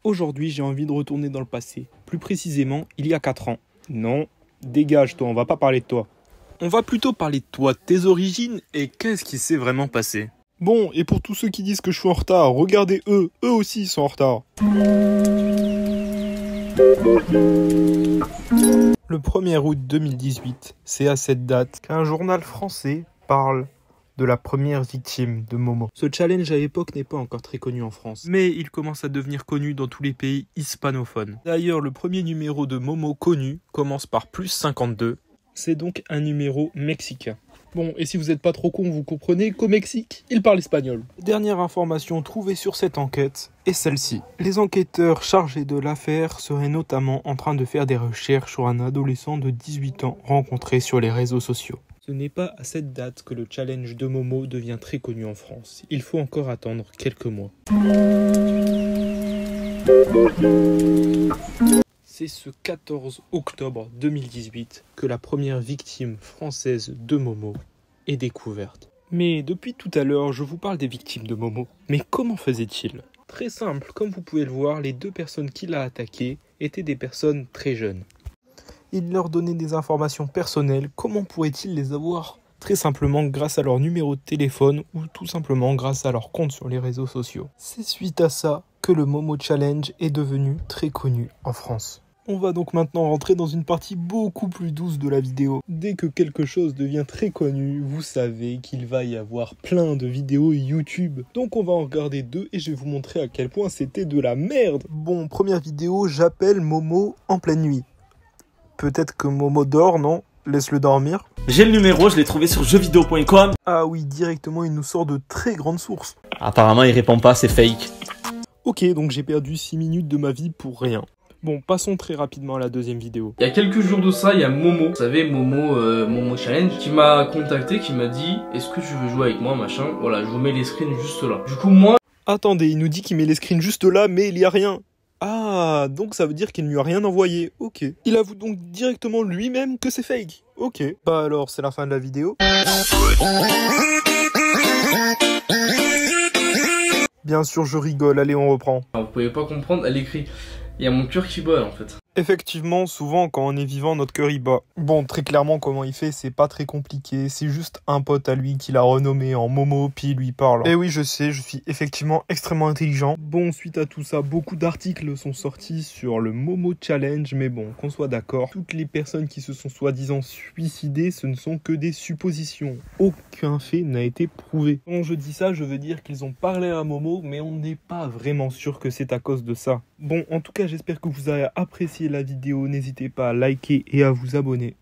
Aujourd'hui, j'ai envie de retourner dans le passé. Plus précisément, il y a 4 ans. Non, dégage toi, on va pas parler de toi. On va plutôt parler de toi, de tes origines et qu'est-ce qui s'est vraiment passé. Bon, et pour tous ceux qui disent que je suis en retard, regardez eux aussi ils sont en retard. Le 1er août 2018, c'est à cette date qu'un journal français parle de la première victime de Momo. Ce challenge à l'époque n'est pas encore très connu en France, mais il commence à devenir connu dans tous les pays hispanophones. D'ailleurs, le premier numéro de Momo connu commence par plus 52. C'est donc un numéro mexicain. Bon, et si vous n'êtes pas trop con, vous comprenez qu'au Mexique, ils parlent espagnol. Dernière information trouvée sur cette enquête est celle-ci. Les enquêteurs chargés de l'affaire seraient notamment en train de faire des recherches sur un adolescent de 18 ans rencontré sur les réseaux sociaux. Ce n'est pas à cette date que le challenge de Momo devient très connu en France. Il faut encore attendre quelques mois. C'est ce 14 octobre 2018 que la première victime française de Momo est découverte. Mais depuis tout à l'heure, je vous parle des victimes de Momo. Mais comment faisait-il ? Très simple, comme vous pouvez le voir, les 2 personnes qui l'ont attaqué étaient des personnes très jeunes. Il leur donnait des informations personnelles. Comment pourrait-il les avoir ? Très simplement grâce à leur numéro de téléphone ou tout simplement grâce à leur compte sur les réseaux sociaux. C'est suite à ça que le Momo Challenge est devenu très connu en France. On va donc maintenant rentrer dans une partie beaucoup plus douce de la vidéo. Dès que quelque chose devient très connu, vous savez qu'il va y avoir plein de vidéos YouTube. Donc on va en regarder 2 et je vais vous montrer à quel point c'était de la merde. Bon, première vidéo, j'appelle Momo en pleine nuit. Peut-être que Momo dort, non ? Laisse-le dormir. J'ai le numéro, je l'ai trouvé sur jeuxvideo.com. Ah oui, directement il nous sort de très grandes sources. Apparemment il répond pas, c'est fake. Ok, donc j'ai perdu 6 minutes de ma vie pour rien. Bon, passons très rapidement à la deuxième vidéo. Il y a quelques jours de ça, il y a Momo, vous savez, Momo Challenge, qui m'a contacté, qui m'a dit « Est-ce que tu veux jouer avec moi, machin ?» Voilà, je vous mets les screens juste là. Du coup, moi... Attendez, il nous dit qu'il met les screens juste là, mais il y a rien. Ah, donc ça veut dire qu'il ne lui a rien envoyé. Ok. Il avoue donc directement lui-même que c'est fake. Ok. Bah alors, c'est la fin de la vidéo. Bien sûr, je rigole. Allez, on reprend. Vous pouvez pas comprendre, elle écrit « Il y a mon cœur qui bat, en fait. » Effectivement, souvent quand on est vivant, notre cœur y bat. Bon, très clairement, comment il fait, c'est pas très compliqué. C'est juste un pote à lui qui l'a renommé en Momo, puis il lui parle. Et oui, je sais, je suis effectivement extrêmement intelligent. Bon, suite à tout ça, beaucoup d'articles sont sortis sur le Momo Challenge, mais bon, qu'on soit d'accord, toutes les personnes qui se sont soi-disant suicidées, ce ne sont que des suppositions. Aucun fait n'a été prouvé. Quand je dis ça, je veux dire qu'ils ont parlé à Momo, mais on n'est pas vraiment sûr que c'est à cause de ça. Bon, en tout cas, j'espère que vous avez apprécié la vidéo, n'hésitez pas à liker et à vous abonner.